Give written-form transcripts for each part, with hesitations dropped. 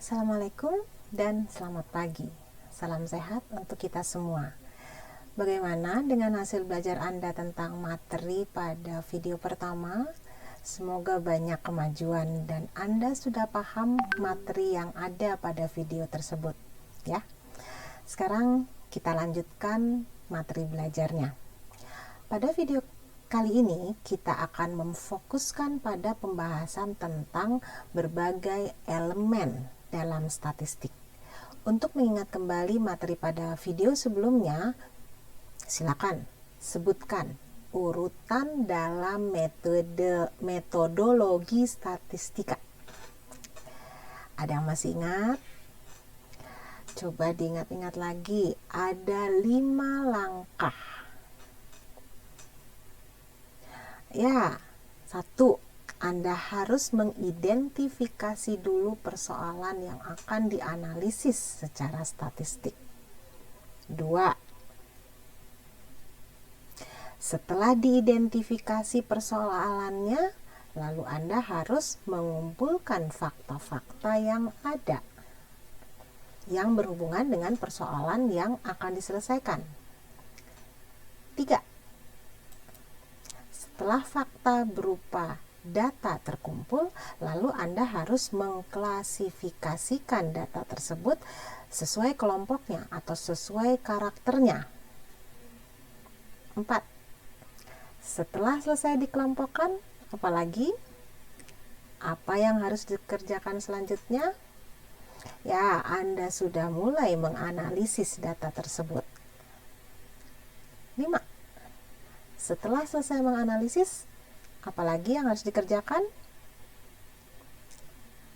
Assalamualaikum dan selamat pagi. Salam sehat untuk kita semua. Bagaimana dengan hasil belajar Anda tentang materi pada video pertama? Semoga banyak kemajuan dan Anda sudah paham materi yang ada pada video tersebut, ya. Sekarang kita lanjutkan materi belajarnya. Pada video kali ini kita akan memfokuskan pada pembahasan tentang berbagai elemen dalam statistik. Untuk mengingat kembali materi pada video sebelumnya, silakan sebutkan urutan dalam metodologi statistika. Ada yang masih ingat? Coba diingat-ingat lagi. Ada 5 langkah. Ya, 1. Anda harus mengidentifikasi dulu persoalan yang akan dianalisis secara statistik. 2. Setelah diidentifikasi persoalannya, lalu Anda harus mengumpulkan fakta-fakta yang ada yang berhubungan dengan persoalan yang akan diselesaikan. 3. Setelah fakta berupa data terkumpul, lalu Anda harus mengklasifikasikan data tersebut sesuai kelompoknya atau sesuai karakternya. 4. Setelah selesai dikelompokkan, apalagi? Apa yang harus dikerjakan selanjutnya? Ya, Anda sudah mulai menganalisis data tersebut. 5. Setelah selesai menganalisis, apalagi yang harus dikerjakan?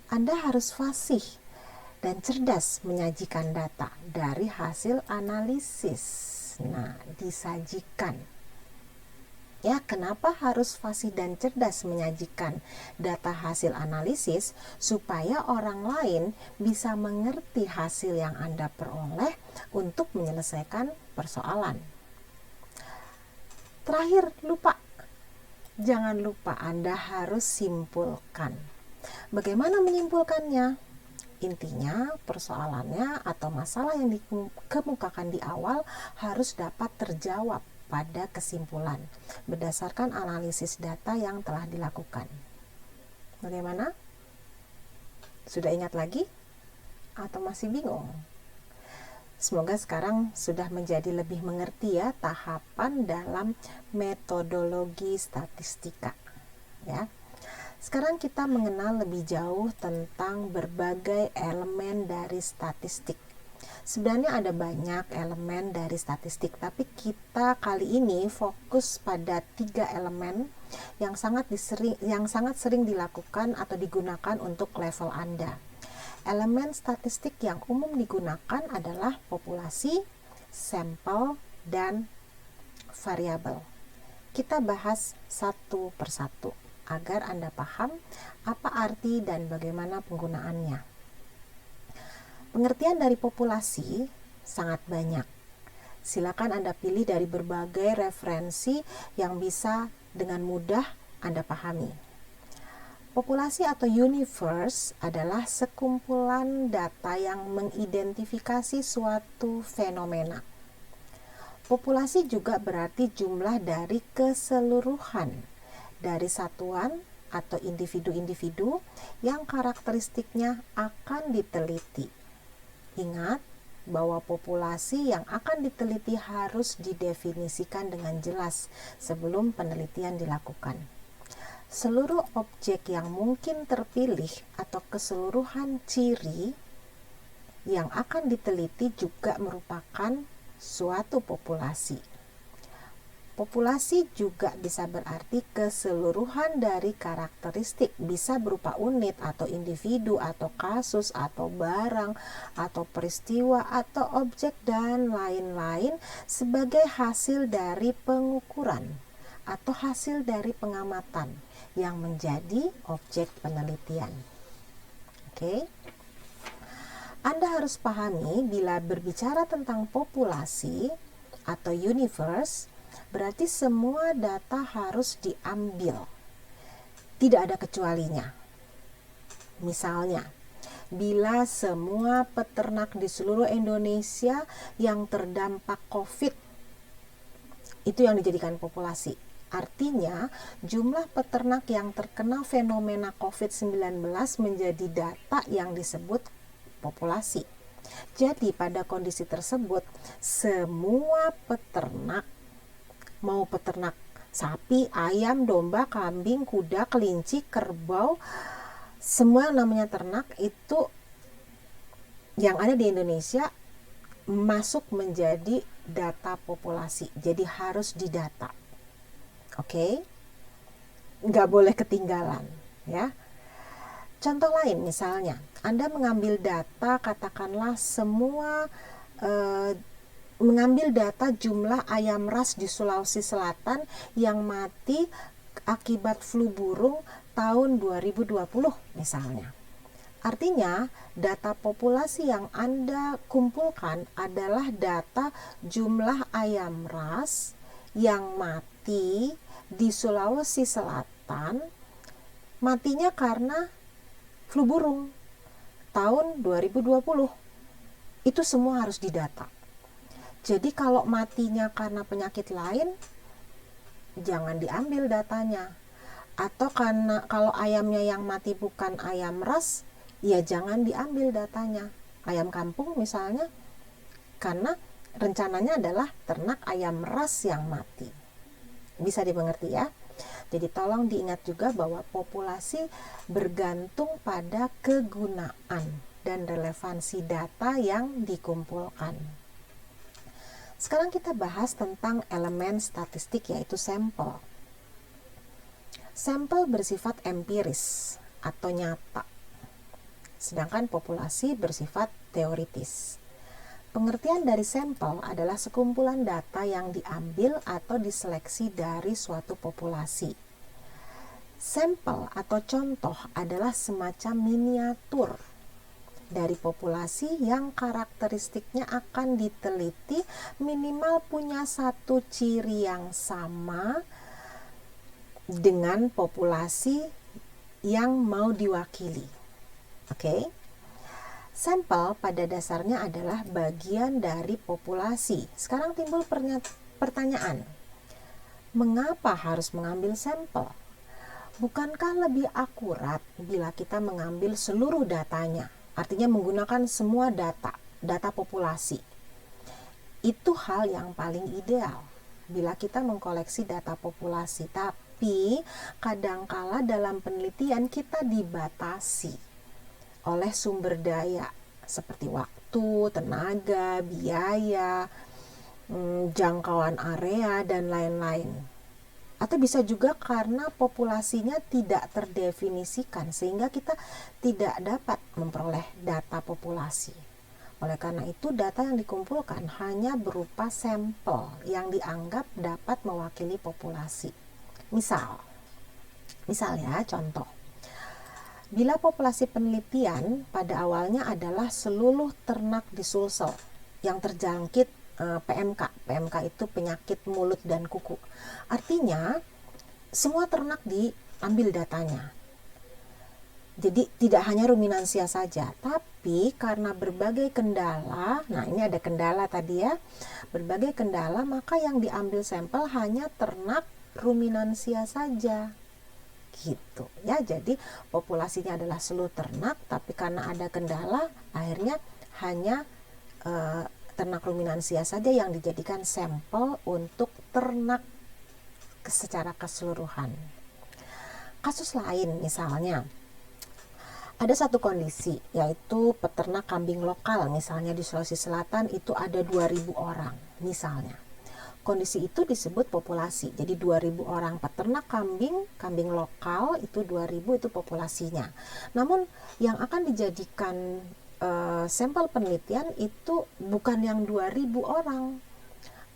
Anda harus fasih dan cerdas menyajikan data dari hasil analisis. Nah, disajikan. Ya, kenapa harus fasih dan cerdas menyajikan data hasil analisis? Supaya orang lain bisa mengerti hasil yang Anda peroleh untuk menyelesaikan persoalan. Terakhir, jangan lupa Anda harus simpulkan. Bagaimana menyimpulkannya? Intinya, persoalannya atau masalah yang dikemukakan di awal harus dapat terjawab pada kesimpulan berdasarkan analisis data yang telah dilakukan. Bagaimana? Sudah ingat lagi? Atau masih bingung? Semoga sekarang sudah menjadi lebih mengerti ya tahapan dalam metodologi statistika. Ya. Sekarang kita mengenal lebih jauh tentang berbagai elemen dari statistik. Sebenarnya ada banyak elemen dari statistik, tapi kita kali ini fokus pada 3 elemen yang sangat sering dilakukan atau digunakan untuk level Anda. Elemen statistik yang umum digunakan adalah populasi, sampel, dan variabel. Kita bahas satu persatu agar Anda paham apa arti dan bagaimana penggunaannya. Pengertian dari populasi sangat banyak. Silakan Anda pilih dari berbagai referensi yang bisa dengan mudah Anda pahami. Populasi atau universe adalah sekumpulan data yang mengidentifikasi suatu fenomena. Populasi juga berarti jumlah dari keseluruhan dari satuan atau individu-individu yang karakteristiknya akan diteliti. Ingat bahwa populasi yang akan diteliti harus didefinisikan dengan jelas sebelum penelitian dilakukan. Seluruh objek yang mungkin terpilih atau keseluruhan ciri yang akan diteliti juga merupakan suatu populasi. Populasi juga bisa berarti keseluruhan dari karakteristik, bisa berupa unit atau individu atau kasus atau barang atau peristiwa atau objek dan lain-lain sebagai hasil dari pengukuran atau hasil dari pengamatan yang menjadi objek penelitian. Oke. Anda harus pahami bila berbicara tentang populasi atau universe, berarti semua data harus diambil. Tidak ada kecualinya. Misalnya, bila semua peternak di seluruh Indonesia yang terdampak COVID itu yang dijadikan populasi. Artinya, jumlah peternak yang terkena fenomena COVID-19 menjadi data yang disebut populasi. Jadi, pada kondisi tersebut, semua peternak, mau peternak sapi, ayam, domba, kambing, kuda, kelinci, kerbau, semua yang namanya ternak itu yang ada di Indonesia masuk menjadi data populasi. Jadi harus didata. Oke? Nggak boleh ketinggalan, ya. Contoh lain misalnya, Anda mengambil data, katakanlah semua mengambil data jumlah ayam ras di Sulawesi Selatan yang mati akibat flu burung tahun 2020 misalnya. Artinya, data populasi yang Anda kumpulkan adalah data jumlah ayam ras yang mati di Sulawesi Selatan, matinya karena flu burung tahun 2020. Itu semua harus didata. Jadi kalau matinya karena penyakit lain, jangan diambil datanya. Atau karena kalau ayamnya yang mati bukan ayam ras, ya jangan diambil datanya. Ayam kampung misalnya, karena rencananya adalah ternak ayam ras yang mati. Bisa dimengerti ya? Jadi tolong diingat juga bahwa populasi bergantung pada kegunaan dan relevansi data yang dikumpulkan. Sekarang kita bahas tentang elemen statistik, yaitu sampel. Sampel bersifat empiris atau nyata, sedangkan populasi bersifat teoritis. Pengertian dari sampel adalah sekumpulan data yang diambil atau diseleksi dari suatu populasi. Sampel atau contoh adalah semacam miniatur dari populasi yang karakteristiknya akan diteliti, minimal punya satu ciri yang sama dengan populasi yang mau diwakili. Oke? Sampel pada dasarnya adalah bagian dari populasi. Sekarang timbul pertanyaan, mengapa harus mengambil sampel? Bukankah lebih akurat bila kita mengambil seluruh datanya? Artinya menggunakan semua data populasi. Itu hal yang paling ideal bila kita mengkoleksi data populasi. Tapi kadangkala dalam penelitian kita dibatasi oleh sumber daya seperti waktu, tenaga, biaya, jangkauan area, dan lain-lain. Atau bisa juga karena populasinya tidak terdefinisikan sehingga kita tidak dapat memperoleh data populasi. Oleh karena itu, data yang dikumpulkan hanya berupa sampel yang dianggap dapat mewakili populasi. Misalnya contoh, bila populasi penelitian pada awalnya adalah seluruh ternak di Sulsel yang terjangkit PMK. PMK itu penyakit mulut dan kuku. Artinya semua ternak diambil datanya. Jadi tidak hanya ruminansia saja, tapi karena berbagai kendala, nah ini ada kendala tadi ya, berbagai kendala, maka yang diambil sampel hanya ternak ruminansia saja. Gitu ya. Jadi populasinya adalah seluruh ternak, tapi karena ada kendala, akhirnya hanya ternak ruminansia saja yang dijadikan sampel untuk ternak secara keseluruhan. Kasus lain misalnya, ada satu kondisi, yaitu peternak kambing lokal misalnya di Sulawesi Selatan itu ada 2.000 orang misalnya. Kondisi itu disebut populasi. Jadi 2.000 orang peternak kambing lokal itu 2.000 itu populasinya. Namun yang akan dijadikan sampel penelitian itu bukan yang 2.000 orang.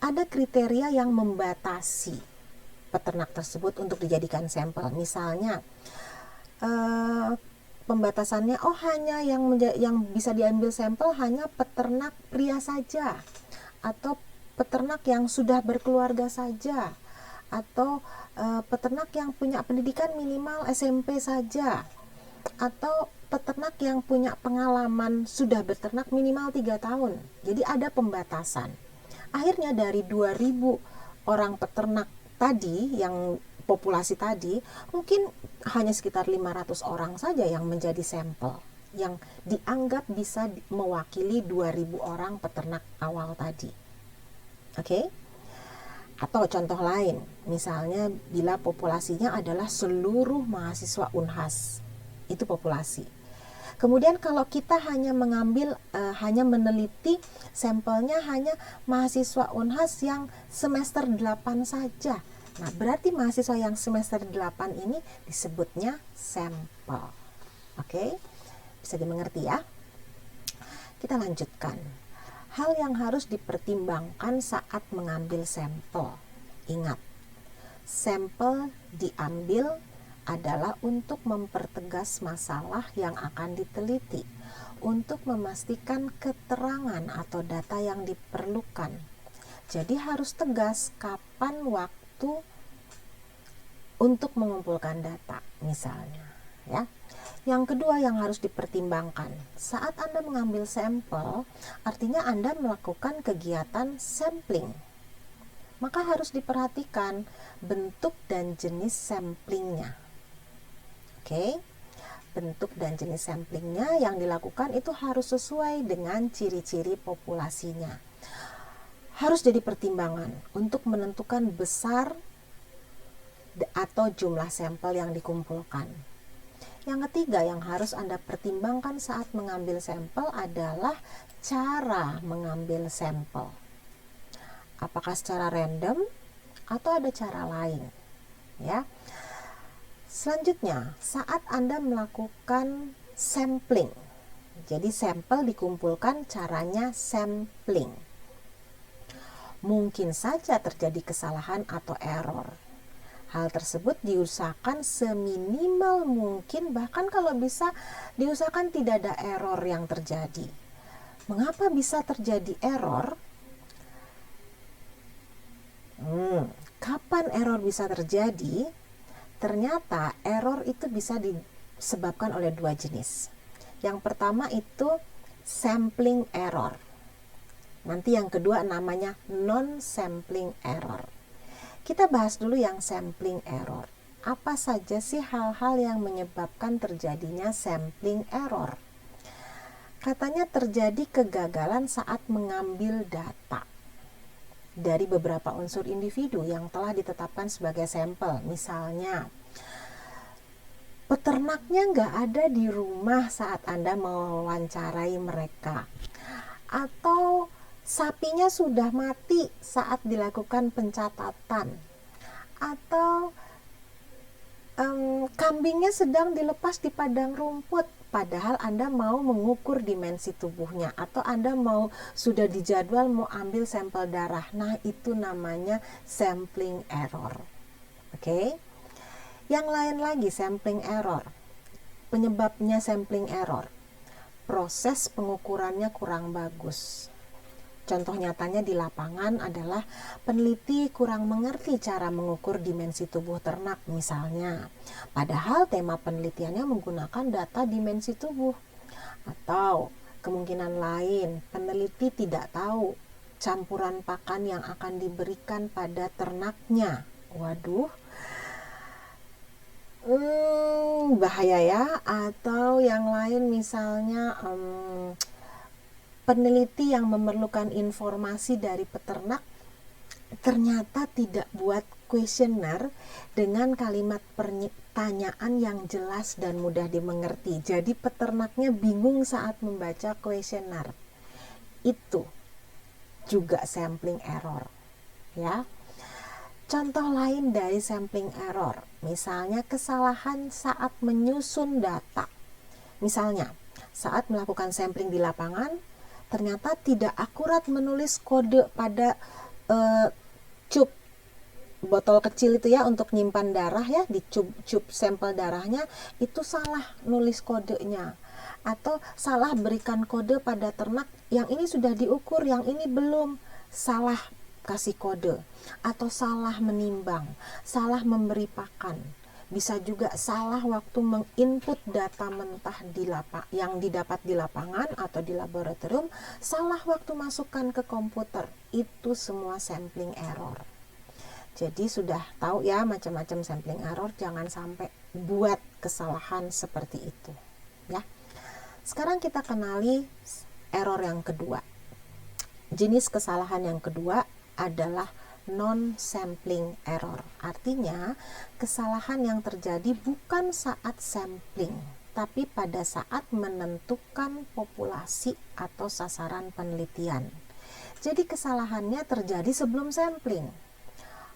Ada kriteria yang membatasi peternak tersebut untuk dijadikan sampel. Misalnya pembatasannya hanya yang bisa diambil sampel hanya peternak pria saja, atau peternak yang sudah berkeluarga saja, atau peternak yang punya pendidikan minimal SMP saja. atau peternak yang punya pengalaman sudah beternak minimal 3 tahun. Jadi ada pembatasan. Akhirnya dari 2000 orang peternak tadi, yang populasi tadi, mungkin hanya sekitar 500 orang saja yang menjadi sampel, yang dianggap bisa mewakili 2000 orang peternak awal tadi. Oke? Atau contoh lain, misalnya bila populasinya adalah seluruh mahasiswa Unhas, itu populasi. Kemudian kalau kita hanya mengambil, hanya meneliti sampelnya hanya mahasiswa Unhas yang semester 8 saja. Nah, berarti mahasiswa yang semester 8 ini disebutnya sampel. Oke? Bisa dimengerti ya? Kita lanjutkan. Hal yang harus dipertimbangkan saat mengambil sampel. Ingat, sampel diambil adalah untuk mempertegas masalah yang akan diteliti, untuk memastikan keterangan atau data yang diperlukan. Jadi harus tegas kapan waktu untuk mengumpulkan data, misalnya, ya. Yang kedua yang harus dipertimbangkan, saat Anda mengambil sampel, artinya Anda melakukan kegiatan sampling. Maka harus diperhatikan bentuk dan jenis samplingnya. Oke, bentuk dan jenis samplingnya yang dilakukan itu harus sesuai dengan ciri-ciri populasinya. Harus jadi pertimbangan untuk menentukan besar atau jumlah sampel yang dikumpulkan. Yang ketiga yang harus Anda pertimbangkan saat mengambil sampel adalah cara mengambil sampel. Apakah secara random atau ada cara lain, ya. Selanjutnya, saat Anda melakukan sampling. Jadi sampel dikumpulkan, caranya sampling. Mungkin saja terjadi kesalahan atau error. Hal tersebut diusahakan seminimal mungkin, bahkan kalau bisa diusahakan tidak ada error yang terjadi. Mengapa bisa terjadi error? Kapan error bisa terjadi? Ternyata error itu bisa disebabkan oleh dua jenis. Yang pertama itu sampling error. Nanti yang kedua namanya non-sampling error. Kita bahas dulu yang sampling error. Apa saja sih hal-hal yang menyebabkan terjadinya sampling error? Katanya terjadi kegagalan saat mengambil data dari beberapa unsur individu yang telah ditetapkan sebagai sampel. Misalnya, peternaknya nggak ada di rumah saat Anda mewawancarai mereka. Atau sapinya sudah mati saat dilakukan pencatatan, atau kambingnya sedang dilepas di padang rumput, padahal Anda mau mengukur dimensi tubuhnya, atau Anda sudah dijadwal mau ambil sampel darah. Nah, itu namanya sampling error. Oke? Yang lain lagi sampling error. Penyebabnya sampling error, proses pengukurannya kurang bagus. Contoh nyatanya di lapangan adalah peneliti kurang mengerti cara mengukur dimensi tubuh ternak misalnya. Padahal tema penelitiannya menggunakan data dimensi tubuh. Atau kemungkinan lain, peneliti tidak tahu campuran pakan yang akan diberikan pada ternaknya. Waduh, bahaya ya. Atau yang lain misalnya peneliti yang memerlukan informasi dari peternak ternyata tidak buat kuesioner dengan kalimat pertanyaan yang jelas dan mudah dimengerti. Jadi peternaknya bingung saat membaca kuesioner. Itu juga sampling error, ya. Contoh lain dari sampling error, misalnya kesalahan saat menyusun data. Misalnya, saat melakukan sampling di lapangan, ternyata tidak akurat menulis kode pada cup botol kecil itu ya, untuk nyimpan darah ya, di cup sampel darahnya itu salah nulis kodenya, atau salah berikan kode pada ternak yang ini sudah diukur, yang ini belum, salah kasih kode, atau salah menimbang, salah memberi pakan. Bisa juga salah waktu menginput data mentah yang didapat di lapangan atau di laboratorium, salah waktu masukkan ke komputer. Itu semua sampling error. Jadi sudah tahu ya macam-macam sampling error, jangan sampai buat kesalahan seperti itu ya. Sekarang kita kenali error yang kedua. Jenis kesalahan yang kedua adalah non-sampling error. Artinya, kesalahan yang terjadi bukan saat sampling, tapi pada saat menentukan populasi atau sasaran penelitian. Jadi kesalahannya terjadi sebelum sampling.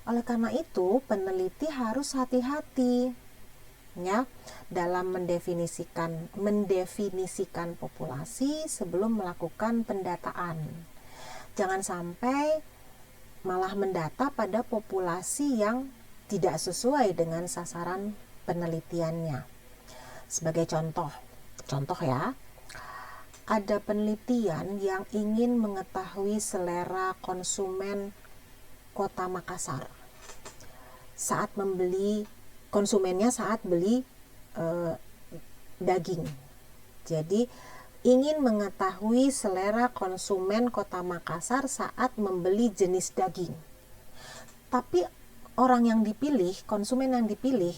Oleh karena itu, peneliti harus hati-hati ya dalam mendefinisikan populasi sebelum melakukan pendataan. Jangan sampai malah mendata pada populasi yang tidak sesuai dengan sasaran penelitiannya. Sebagai contoh ya, ada penelitian yang ingin mengetahui selera konsumen Kota Makassar saat beli daging. Jadi ingin mengetahui selera konsumen Kota Makassar saat membeli jenis daging. Tapi konsumen yang dipilih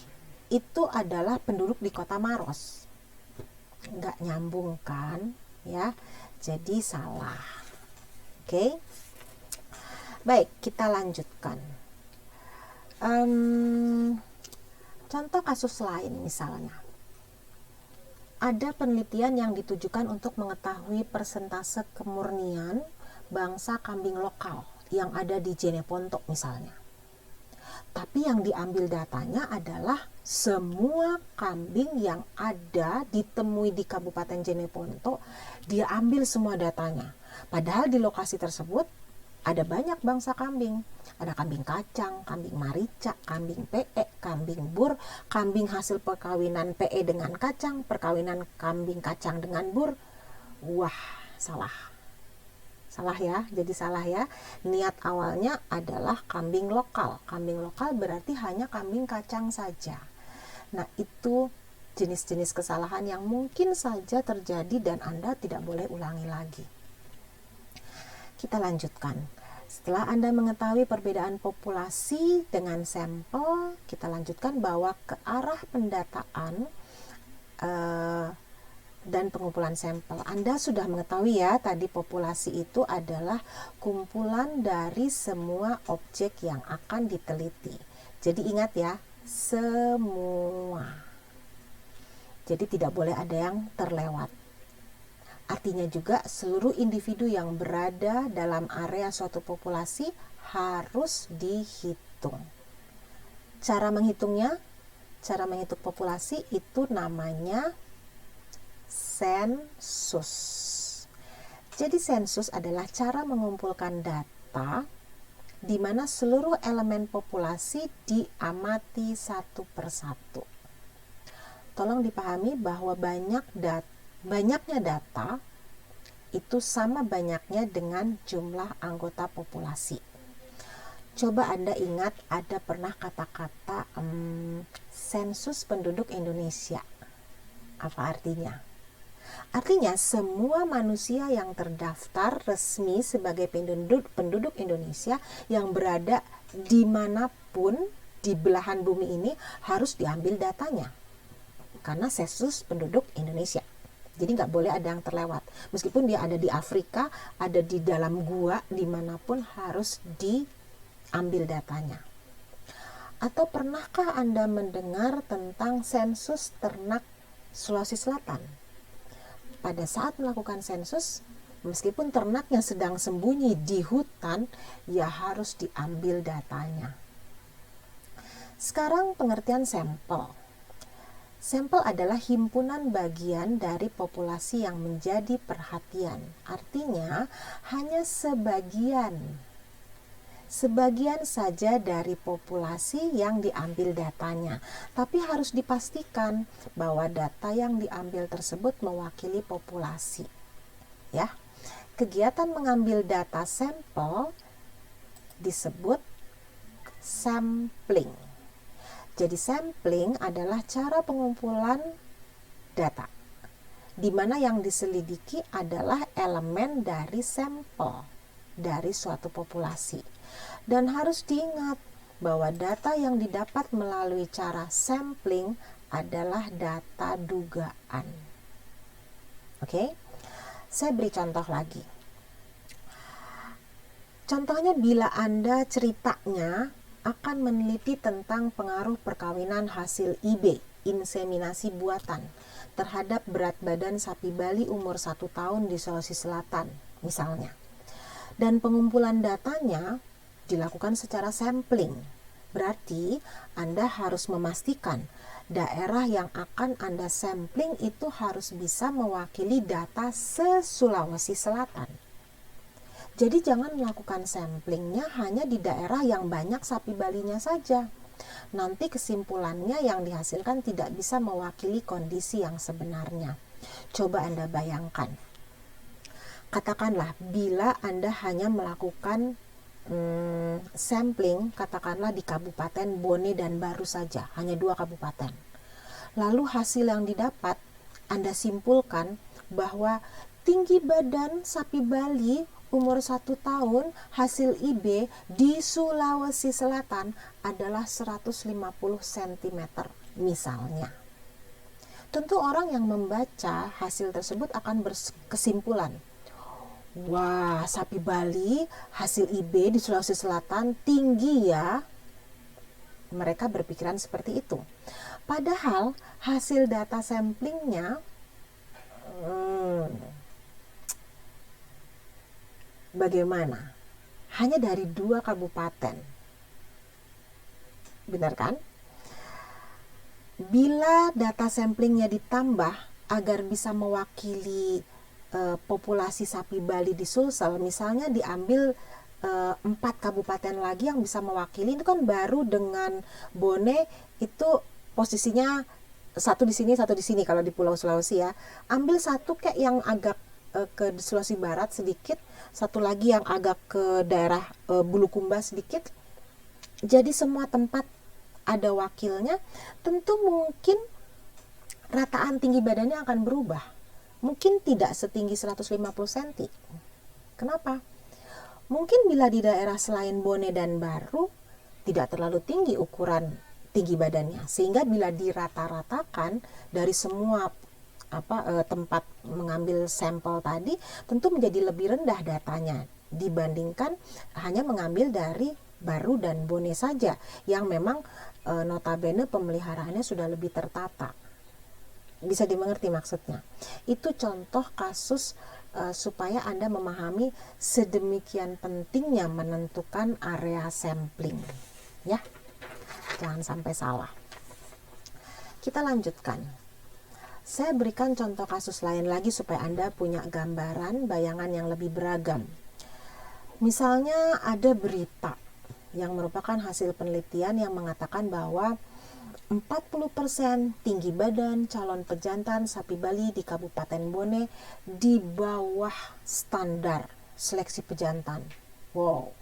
itu adalah penduduk di Kota Maros. Nggak nyambung kan? Ya, jadi salah. Oke. Baik, kita lanjutkan. Contoh kasus lain misalnya. Ada penelitian yang ditujukan untuk mengetahui persentase kemurnian bangsa kambing lokal yang ada di Jeneponto misalnya. Tapi yang diambil datanya adalah semua kambing yang ada ditemui di Kabupaten Jeneponto, dia ambil semua datanya. Padahal di lokasi tersebut ada banyak bangsa kambing. Ada kambing kacang, kambing marica, kambing PE, kambing bur, kambing hasil perkawinan PE dengan kacang, perkawinan kambing kacang dengan bur. Wah, salah ya, jadi salah ya. Niat awalnya adalah kambing lokal. Kambing lokal berarti hanya kambing kacang saja. Nah, itu jenis-jenis kesalahan yang mungkin saja terjadi dan Anda tidak boleh ulangi lagi. Kita lanjutkan. Setelah Anda mengetahui perbedaan populasi dengan sampel, kita lanjutkan bahwa ke arah pendataan dan pengumpulan sampel. Anda sudah mengetahui ya, tadi populasi itu adalah kumpulan dari semua objek yang akan diteliti. Jadi ingat ya, semua. Jadi tidak boleh ada yang terlewat. Artinya juga seluruh individu yang berada dalam area suatu populasi harus dihitung. Cara menghitung populasi itu namanya sensus. Jadi sensus adalah cara mengumpulkan data di mana seluruh elemen populasi diamati satu persatu. Tolong dipahami bahwa banyaknya data itu sama banyaknya dengan jumlah anggota populasi. Coba Anda ingat, ada pernah kata-kata sensus penduduk Indonesia. Apa artinya? Artinya semua manusia yang terdaftar resmi sebagai penduduk Indonesia yang berada dimanapun di belahan bumi ini harus diambil datanya. Karena sensus penduduk Indonesia. Jadi nggak boleh ada yang terlewat. Meskipun dia ada di Afrika, ada di dalam gua, dimanapun harus diambil datanya. Atau pernahkah Anda mendengar tentang sensus ternak Sulawesi Selatan? Pada saat melakukan sensus, meskipun ternaknya sedang sembunyi di hutan, ya harus diambil datanya. Sekarang pengertian sampel. Sampel adalah himpunan bagian dari populasi yang menjadi perhatian. Artinya hanya sebagian saja dari populasi yang diambil datanya. Tapi harus dipastikan bahwa data yang diambil tersebut mewakili populasi. Ya. Kegiatan mengambil data sampel disebut sampling. Jadi sampling adalah cara pengumpulan data, di mana yang diselidiki adalah elemen dari sampel dari suatu populasi. Dan harus diingat bahwa data yang didapat melalui cara sampling adalah data dugaan. Oke? Saya beri contoh lagi. Contohnya bila Anda ceritanya akan meneliti tentang pengaruh perkawinan hasil IB, inseminasi buatan, terhadap berat badan sapi Bali umur 1 tahun di Sulawesi Selatan, misalnya. Dan pengumpulan datanya dilakukan secara sampling. Berarti Anda harus memastikan daerah yang akan Anda sampling itu harus bisa mewakili data se-Sulawesi Selatan. Jadi jangan melakukan samplingnya hanya di daerah yang banyak sapi Balinya saja. Nanti kesimpulannya yang dihasilkan tidak bisa mewakili kondisi yang sebenarnya. Coba Anda bayangkan. Katakanlah bila Anda hanya melakukan sampling, katakanlah di Kabupaten Bone dan Baru saja, hanya 2 kabupaten. Lalu hasil yang didapat, Anda simpulkan bahwa tinggi badan sapi Bali umur 1 tahun hasil IB di Sulawesi Selatan adalah 150 cm misalnya. Tentu orang yang membaca hasil tersebut akan berkesimpulan, wah, sapi Bali hasil IB di Sulawesi Selatan tinggi ya. Mereka berpikiran seperti itu. Padahal hasil data samplingnya bagaimana? Hanya dari 2 kabupaten. Benar kan? Bila data samplingnya ditambah agar bisa mewakili populasi sapi Bali di Sulsel, misalnya diambil 4 kabupaten lagi yang bisa mewakili, itu kan Baru dengan Bone itu posisinya satu di sini, satu di sini kalau di Pulau Sulawesi ya. Ambil satu kayak yang agak ke Sulawesi Barat sedikit, satu lagi yang agak ke daerah Bulukumba sedikit. Jadi semua tempat ada wakilnya. Tentu mungkin rataan tinggi badannya akan berubah. Mungkin tidak setinggi 150 cm. Kenapa? Mungkin bila di daerah selain Bone dan Baru tidak terlalu tinggi ukuran tinggi badannya, sehingga bila dirata-ratakan dari semua tempat mengambil sampel tadi, tentu menjadi lebih rendah datanya dibandingkan hanya mengambil dari Baru dan Bone saja yang memang notabene pemeliharaannya sudah lebih tertata. Bisa dimengerti maksudnya. Itu contoh kasus supaya Anda memahami sedemikian pentingnya menentukan area sampling. Ya, jangan sampai salah. Kita lanjutkan. Saya berikan contoh kasus lain lagi supaya Anda punya gambaran, bayangan yang lebih beragam. Misalnya ada berita yang merupakan hasil penelitian yang mengatakan bahwa 40% tinggi badan calon pejantan sapi Bali di Kabupaten Bone di bawah standar seleksi pejantan. Wow.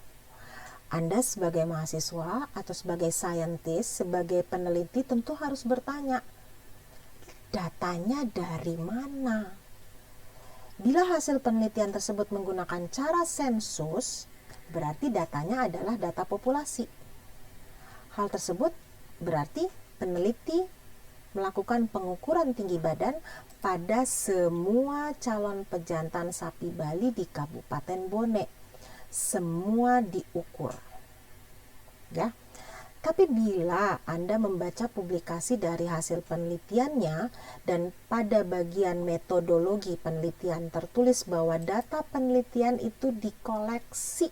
Anda sebagai mahasiswa atau sebagai saintis, sebagai peneliti tentu harus bertanya, datanya dari mana? Bila hasil penelitian tersebut menggunakan cara sensus, berarti datanya adalah data populasi. Hal tersebut berarti peneliti melakukan pengukuran tinggi badan pada semua calon pejantan sapi Bali di Kabupaten Bone. Semua diukur. Ya. Tapi bila Anda membaca publikasi dari hasil penelitiannya dan pada bagian metodologi penelitian tertulis bahwa data penelitian itu dikoleksi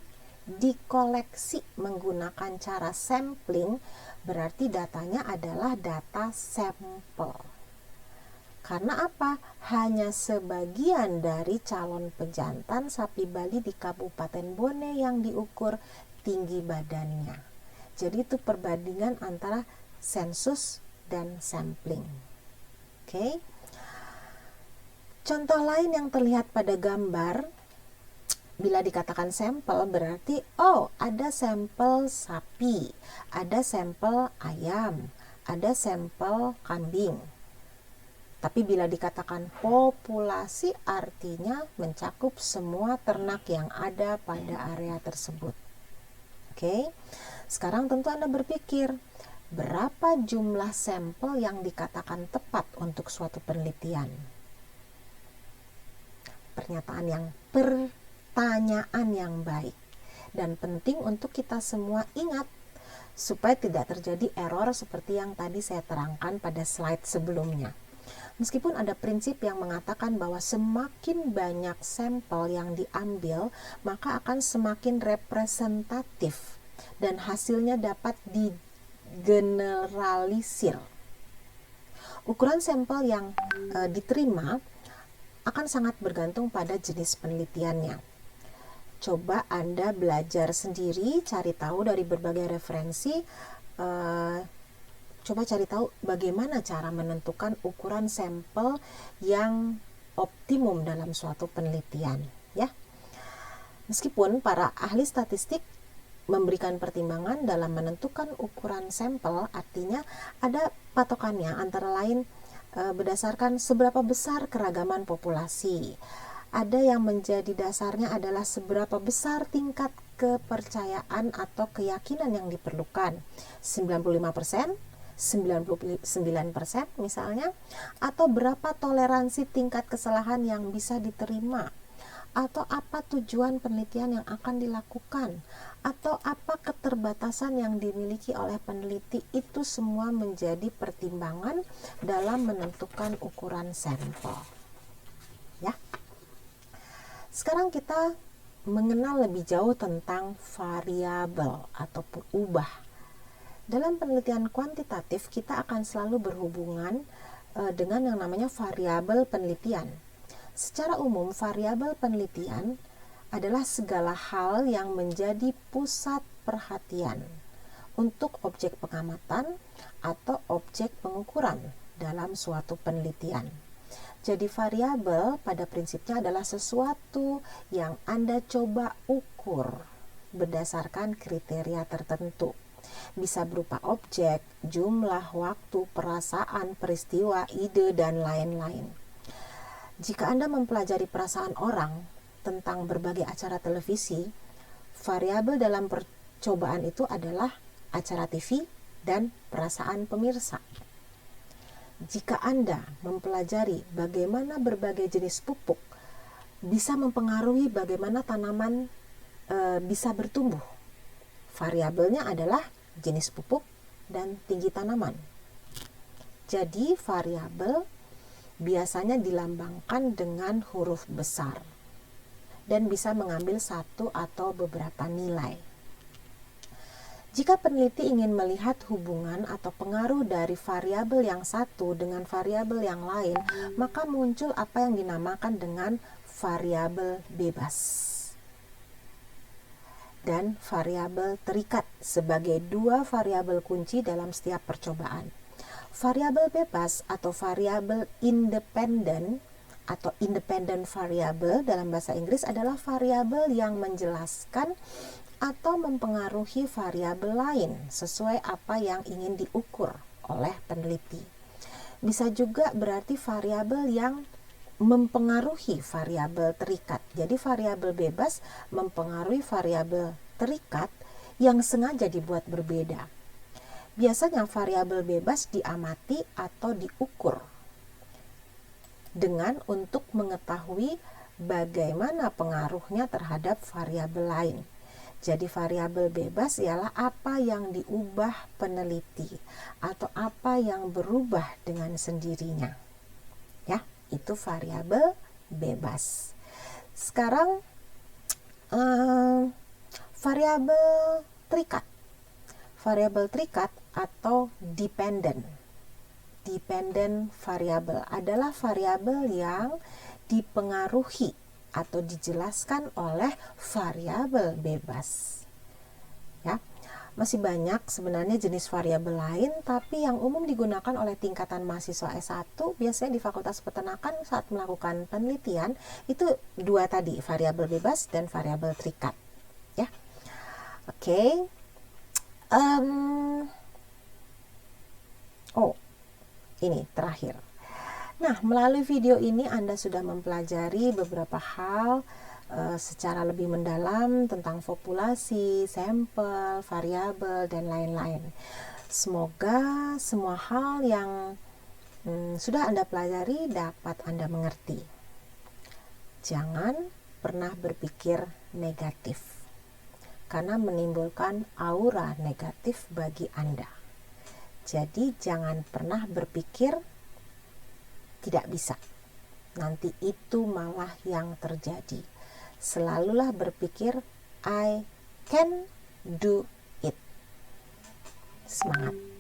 menggunakan cara sampling, berarti datanya adalah data sampel. Karena apa? Hanya sebagian dari calon pejantan sapi Bali di Kabupaten Bone yang diukur tinggi badannya. Jadi itu perbandingan antara sensus dan sampling. Oke. Contoh lain yang terlihat pada gambar, bila dikatakan sampel berarti ada sampel sapi, ada sampel ayam, ada sampel kambing. Tapi bila dikatakan populasi artinya mencakup semua ternak yang ada pada area tersebut. Oke, sekarang tentu Anda berpikir, berapa jumlah sampel yang dikatakan tepat untuk suatu penelitian? Pertanyaan yang baik dan penting untuk kita semua ingat supaya tidak terjadi error seperti yang tadi saya terangkan pada slide sebelumnya. Meskipun ada prinsip yang mengatakan bahwa semakin banyak sampel yang diambil, maka akan semakin representatif dan hasilnya dapat digeneralisir. Ukuran sampel yang diterima akan sangat bergantung pada jenis penelitiannya. Coba Anda belajar sendiri, cari tahu dari berbagai referensi, coba cari tahu bagaimana cara menentukan ukuran sampel yang optimum dalam suatu penelitian, ya. Meskipun para ahli statistik memberikan pertimbangan dalam menentukan ukuran sampel, artinya ada patokannya, antara lain berdasarkan seberapa besar keragaman populasi. Ada yang menjadi dasarnya adalah seberapa besar tingkat kepercayaan atau keyakinan yang diperlukan, 95%, 99% misalnya, atau berapa toleransi tingkat kesalahan yang bisa diterima, atau apa tujuan penelitian yang akan dilakukan, atau apa keterbatasan yang dimiliki oleh peneliti. Itu semua menjadi pertimbangan dalam menentukan ukuran sampel, ya. Sekarang kita mengenal lebih jauh tentang variabel atau ubah. Dalam penelitian kuantitatif, kita akan selalu berhubungan dengan yang namanya variabel penelitian. Secara umum, variabel penelitian adalah segala hal yang menjadi pusat perhatian untuk objek pengamatan atau objek pengukuran dalam suatu penelitian. Jadi variabel pada prinsipnya adalah sesuatu yang Anda coba ukur berdasarkan kriteria tertentu. Bisa berupa objek, jumlah, waktu, perasaan, peristiwa, ide, dan lain-lain. Jika Anda mempelajari perasaan orang tentang berbagai acara televisi, variabel dalam percobaan itu adalah acara TV dan perasaan pemirsa. Jika Anda mempelajari bagaimana berbagai jenis pupuk bisa mempengaruhi bagaimana tanaman bisa bertumbuh, variabelnya adalah jenis pupuk dan tinggi tanaman. Jadi variabel biasanya dilambangkan dengan huruf besar dan bisa mengambil satu atau beberapa nilai. Jika peneliti ingin melihat hubungan atau pengaruh dari variabel yang satu dengan variabel yang lain, maka muncul apa yang dinamakan dengan variabel bebas dan variabel terikat sebagai dua variabel kunci dalam setiap percobaan. Variabel bebas atau variabel independen atau independent variable dalam bahasa Inggris adalah variabel yang menjelaskan atau mempengaruhi variabel lain sesuai apa yang ingin diukur oleh peneliti. Bisa juga berarti variabel yang mempengaruhi variabel terikat. Jadi variabel bebas mempengaruhi variabel terikat yang sengaja dibuat berbeda. Biasanya variabel bebas diamati atau diukur dengan untuk mengetahui bagaimana pengaruhnya terhadap variabel lain. Jadi variabel bebas ialah apa yang diubah peneliti atau apa yang berubah dengan sendirinya. Ya, itu variabel bebas. Sekarang variabel terikat. Variabel terikat atau dependent variabel adalah variabel yang dipengaruhi atau dijelaskan oleh variabel bebas. Ya, masih banyak sebenarnya jenis variabel lain, tapi yang umum digunakan oleh tingkatan mahasiswa S1 biasanya di Fakultas Peternakan saat melakukan penelitian itu dua tadi, variabel bebas dan variabel terikat. Ya, oke. Oh, ini terakhir. Nah, melalui video ini Anda sudah mempelajari beberapa hal secara lebih mendalam tentang populasi, sampel, variabel, dan lain-lain. Semoga semua hal yang sudah Anda pelajari dapat Anda mengerti. Jangan pernah berpikir negatif, karena menimbulkan aura negatif bagi Anda. Jadi jangan pernah berpikir tidak bisa. Nanti itu malah yang terjadi. Selalulah berpikir I can do it. Semangat.